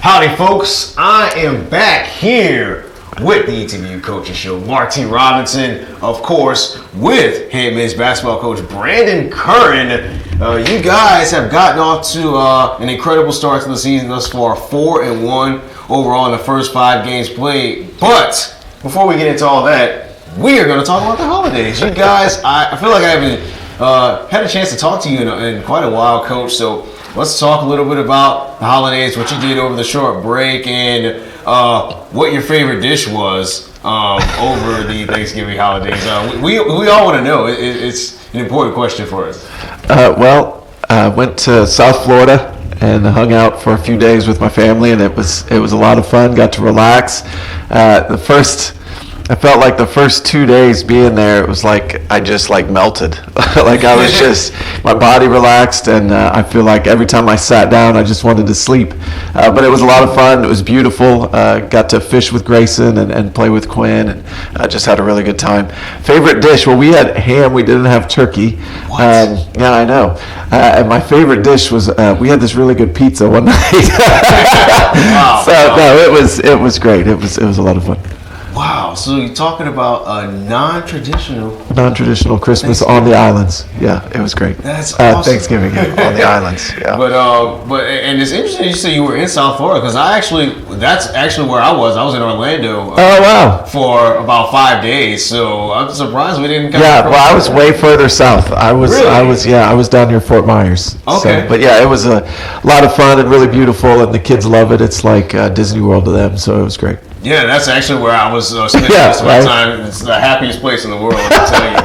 Howdy, folks. I am back here with the ETBU Coaches Show. Mark T. Robinson, of course, with head men's basketball coach Brandon Curran. You guys have gotten off to an incredible start to the season thus far, 4-1 overall in the first 5 games played. But before we get into all that, we are going to talk about the holidays. You guys, I feel like I haven't had a chance to talk to you in quite a while, Coach. So let's talk a little bit about the holidays, what you did over the short break, and what your favorite dish was over the Thanksgiving holidays. We all want to know. It's an important question for us. I went to South Florida and hung out for a few days with my family, and it was a lot of fun. Got to relax. I felt like the first 2 days being there, it was like I just melted. Like I was just, my body relaxed, and I feel like every time I sat down, I just wanted to sleep. But it was a lot of fun. It was beautiful. Got to fish with Grayson and play with Quinn, and just had a really good time. Favorite dish? Well, we had ham. We didn't have turkey. Yeah, I know. And my favorite dish was we had this really good pizza one night. No, it was great. It was a lot of fun. Wow, so you're talking about a non-traditional Christmas on the islands. Yeah, it was great. That's awesome. Thanksgiving on the islands. Yeah. But and it's interesting you say you were in South Florida, because that's actually where I was. I was in Orlando. Oh wow. For about 5 days, so I'm surprised we didn't. I was way further south. I was down near Fort Myers. Okay. So, but yeah, it was a lot of fun and really beautiful, and the kids love it. It's like Disney World to them, so it was great. Yeah, that's actually where I was spending most of my time. It's the happiest place in the world, I tell you.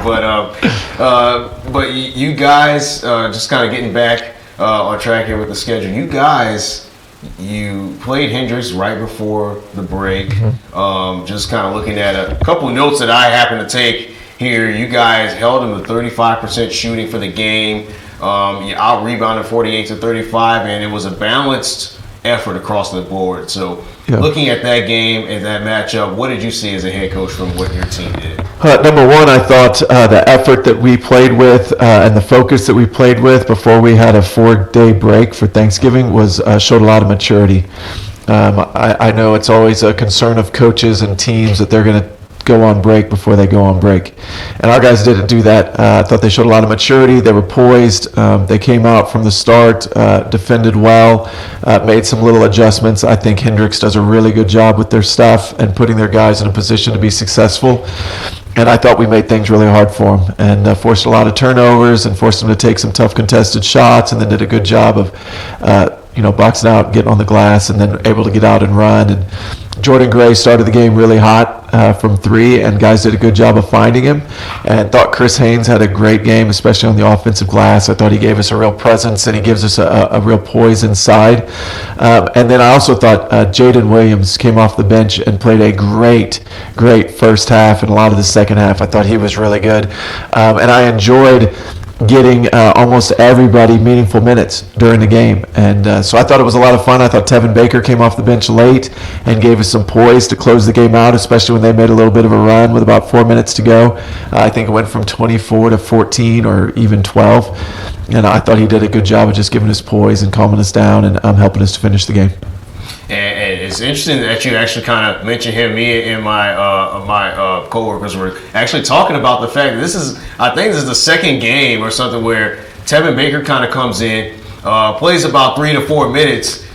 But you guys, just kind of getting back on track here with the schedule. You guys, you played Hendrix right before the break. Mm-hmm. Just kind of looking at a couple of notes that I happen to take here. You guys held them to 35% shooting for the game. You out-rebounded 48-35, and it was a balanced effort across the board. So looking at that game and that matchup, what did you see as a head coach from what your team did? Number one, I thought the effort that we played with and the focus that we played with before we had a 4-day break for Thanksgiving was showed a lot of maturity. I know it's always a concern of coaches and teams that they're going to go on break before they go on break, and our guys didn't do that. I thought they showed a lot of maturity. They were poised. They came out from the start, defended well, made some little adjustments. I think Hendrix does a really good job with their stuff and putting their guys in a position to be successful. And I thought we made things really hard for them and forced a lot of turnovers and forced them to take some tough contested shots, and then did a good job of boxing out, getting on the glass, and then able to get out and run. And Jordan Gray started the game really hot from 3, and guys did a good job of finding him. And thought Chris Haynes had a great game, especially on the offensive glass. I thought he gave us a real presence, and he gives us a real poise inside. And then I also thought Jaden Williams came off the bench and played a great first half, and a lot of the second half. I thought he was really good. And I enjoyed getting almost everybody meaningful minutes during the game. And so I thought it was a lot of fun. I thought Tevin Baker came off the bench late and gave us some poise to close the game out, especially when they made a little bit of a run with about 4 minutes to go. I think it went from 24 to 14 or even 12. And I thought he did a good job of just giving us poise and calming us down and helping us to finish the game. And it's interesting that you actually kind of mentioned him. Me and my coworkers were actually talking about the fact that I think this is the second game or something where Tevin Baker kind of comes in, plays about 3 to 4 minutes,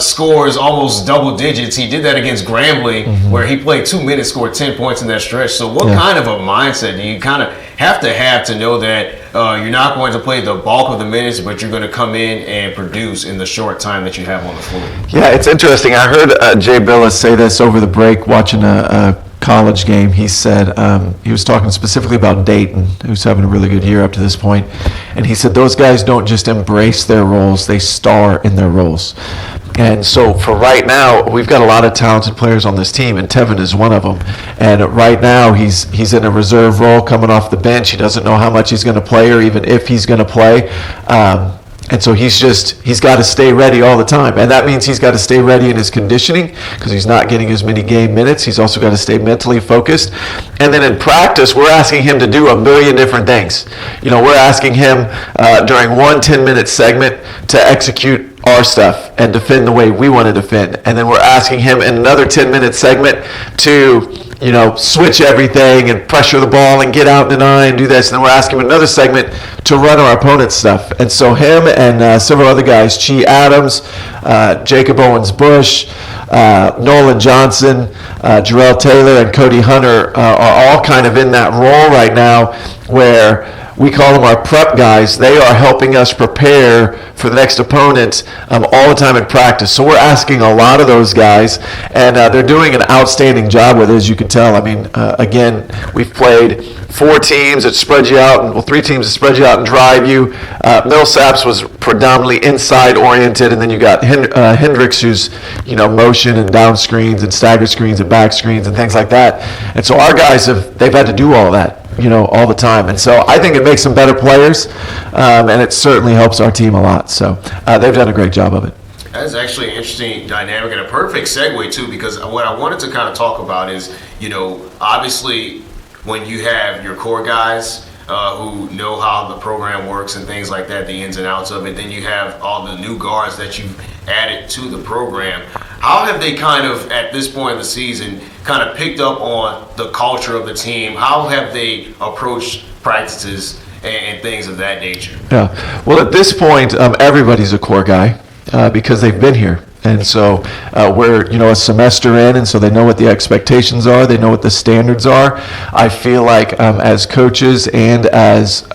scores almost double digits. He did that against Grambling, where he played 2 minutes, scored 10 points in that stretch. So what kind of a mindset do you kind of have to know that you're not going to play the bulk of the minutes, but you're going to come in and produce in the short time that you have on the floor? Yeah, it's interesting. I heard Jay Billis say this over the break watching a college game. He said, he was talking specifically about Dayton, who's having a really good year up to this point. And he said those guys don't just embrace their roles, they star in their roles. And so for right now, we've got a lot of talented players on this team, and Tevin is one of them. And right now, he's in a reserve role coming off the bench. He doesn't know how much he's going to play or even if he's going to play. And so he's got to stay ready all the time. And that means he's got to stay ready in his conditioning because he's not getting as many game minutes. He's also got to stay mentally focused. And then in practice, we're asking him to do a million different things. We're asking him during one 10-minute segment to execute our stuff and defend the way we want to defend. And then we're asking him in another 10-minute segment to, switch everything and pressure the ball and get out in the nine and do this. And then we're asking him another segment to run our opponent's stuff. And so him and several other guys, Chi Adams, Jacob Owens-Bush, Nolan Johnson, Jarrell Taylor, and Cody Hunter are all kind of in that role right now where we call them our prep guys. They are helping us prepare for the next opponent all the time in practice. So we're asking a lot of those guys, and they're doing an outstanding job with it, as you can tell. I mean, again, we've played 4 teams that spread you out, and 3 teams that spread you out and drive you. Millsaps was predominantly inside oriented, and then you got Hendrix, who's motion and down screens and stagger screens and back screens and things like that. And so our guys they've had to do all that all the time. And so I think it makes them better players, and it certainly helps our team a lot. So they've done a great job of it. That's actually an interesting dynamic and a perfect segue, too, because what I wanted to kind of talk about is, obviously when you have your core guys who know how the program works and things like that, the ins and outs of it, then you have all the new guards that you've added to the program. How have they kind of, at this point in the season, kind of picked up on the culture of the team? How have they approached practices and things of that nature? Yeah. Well, at this point, everybody's a core guy because they've been here. And so we're, a semester in, and so they know what the expectations are. They know what the standards are. I feel like as coaches and as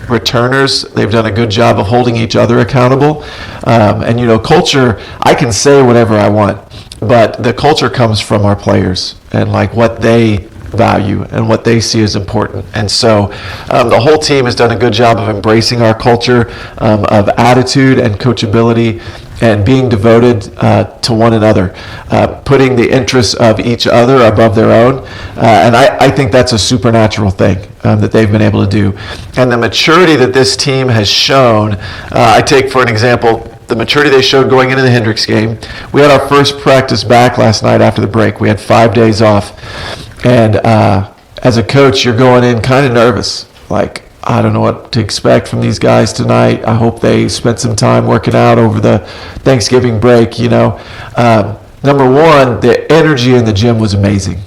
returners, they've done a good job of holding each other accountable. And culture, I can say whatever I want, but the culture comes from our players and like what they value and what they see as important. And so the whole team has done a good job of embracing our culture of attitude and coachability and being devoted to one another, putting the interests of each other above their own. And I think that's a supernatural thing that they've been able to do. And the maturity that this team has shown, I take for an example, the maturity they showed going into the Hendrix game. We had our first practice back last night after the break. We had 5 days off. And as a coach, you're going in kind of nervous, like, I don't know what to expect from these guys tonight. I hope they spent some time working out over the Thanksgiving break, Number one, the energy in the gym was amazing.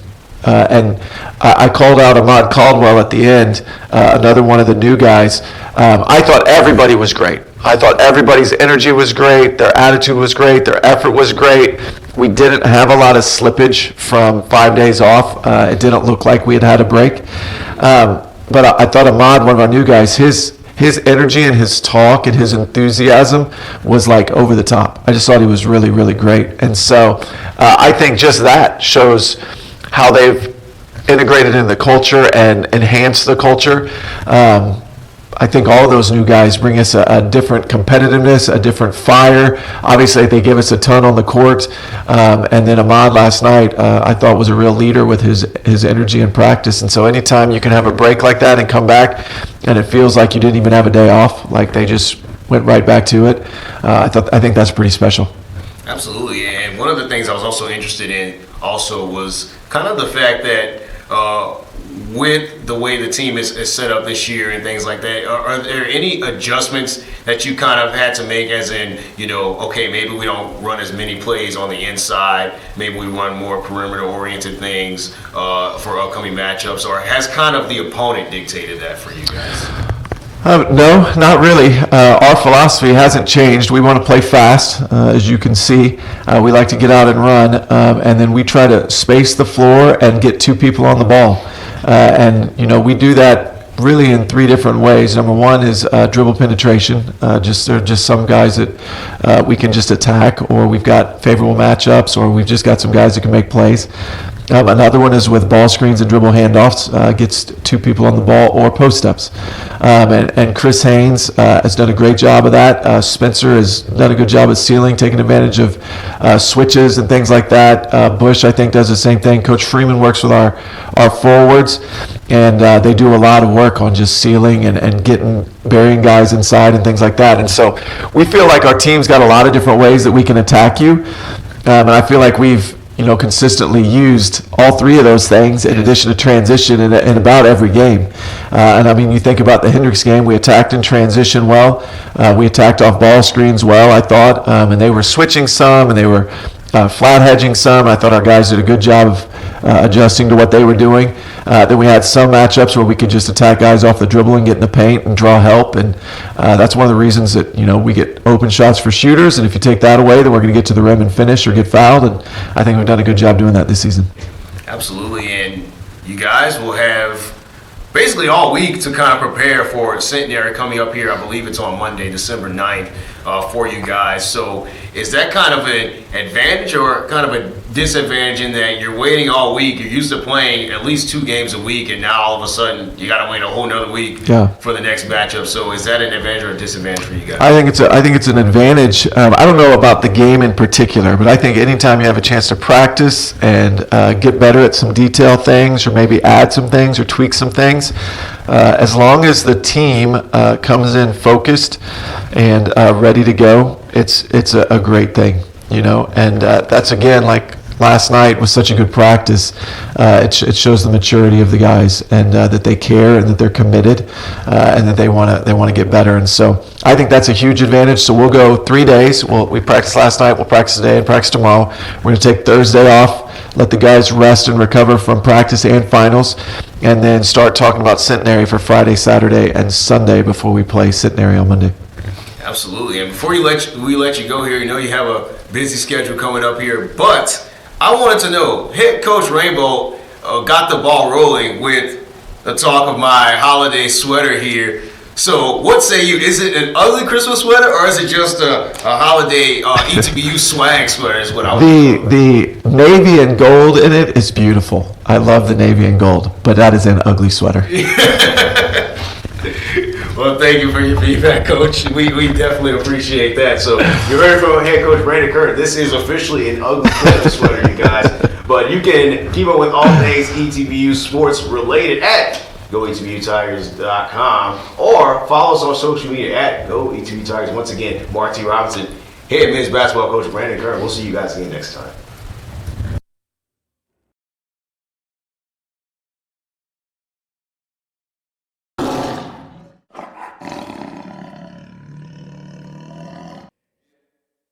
And I called out Ahmad Caldwell at the end, another one of the new guys. I thought everybody was great. I thought everybody's energy was great, their attitude was great, their effort was great. We didn't have a lot of slippage from 5 days off. It didn't look like we had a break. But I thought Ahmad, one of our new guys, his energy and his talk and his enthusiasm was like over the top. I just thought he was really, really great. And so I think just that shows how they've integrated in the culture and enhanced the culture. I think all of those new guys bring us a different competitiveness, a different fire. Obviously, they give us a ton on the court. And then Ahmad last night, I thought was a real leader with his energy in practice. And so anytime you can have a break like that and come back and it feels like you didn't even have a day off, like they just went right back to it, I think that's pretty special. Absolutely. And one of the things I was also interested in also was kind of the fact that with the way the team is set up this year and things like that, are there any adjustments that you kind of had to make, as in, okay, maybe we don't run as many plays on the inside, maybe we run more perimeter-oriented things for upcoming matchups, or has kind of the opponent dictated that for you guys? No, not really. Our philosophy hasn't changed. We want to play fast, as you can see. We like to get out and run, and then we try to space the floor and get 2 people on the ball. And we do that really in 3 different ways. Number one is dribble penetration. There are just some guys that we can just attack, or we've got favorable matchups, or we've just got some guys that can make plays. Another one is with ball screens and dribble handoffs, gets 2 people on the ball, or post-ups. And Chris Haynes has done a great job of that. Spencer has done a good job of sealing, taking advantage of switches and things like that. Bush, I think, does the same thing. Coach Freeman works with our forwards, and they do a lot of work on just sealing and burying guys inside and things like that. And so we feel like our team's got a lot of different ways that we can attack you. And I feel like we've consistently used all three of those things in addition to transition in about every game. And I mean, you think about the Hendrix game, we attacked in transition well. We attacked off ball screens well, I thought. And they were switching some and they were flat hedging some. I thought our guys did a good job of adjusting to what they were doing. Then we had some matchups where we could just attack guys off the dribble and get in the paint and draw help. And that's one of the reasons that, we get open shots for shooters. And if you take that away, then we're going to get to the rim and finish or get fouled. And I think we've done a good job doing that this season. Absolutely. And you guys will have basically all week to kind of prepare for Centenary coming up here. I believe it's on Monday, December 9th, for you guys. So is that kind of an advantage or kind of a disadvantage in that you're waiting all week? You're used to playing at least 2 games a week, and now all of a sudden you got to wait a whole nother week for the next matchup. So is that an advantage or a disadvantage for you guys? I think it's an advantage. I don't know about the game in particular, but I think anytime you have a chance to practice and get better at some detail things, or maybe add some things or tweak some things, as long as the team comes in focused and ready to go, it's a great thing, and that's, again, like last night was such a good practice. It shows the maturity of the guys, and that they care and that they're committed, and that they want to get better. And so I think that's a huge advantage. So we'll go 3 days. We practiced last night, we'll practice today and practice tomorrow. We're going to take Thursday off, let the guys rest and recover from practice and finals, and then start talking about Centenary for Friday, Saturday, and Sunday before we play Centenary on Monday. Absolutely. And before we let you go here, you have a busy schedule coming up here, but I wanted to know, head coach Rainbow got the ball rolling with the talk of my holiday sweater here. So what say you? Is it an ugly Christmas sweater, or is it just a holiday ETBU swag sweater is what I was The navy and gold in it is beautiful. I love the navy and gold, but that is an ugly sweater. Well, thank you for your feedback, Coach. We definitely appreciate that. So you heard from head coach Brandon Curran. This is officially an ugly Christmas sweater, you guys. But you can keep up with all things ETBU sports related at GoETBUTigers.com or follow us on social media at GoETBUTigers. Once again, Marty Robinson, head men's basketball coach Brandon Curran. We'll see you guys again next time.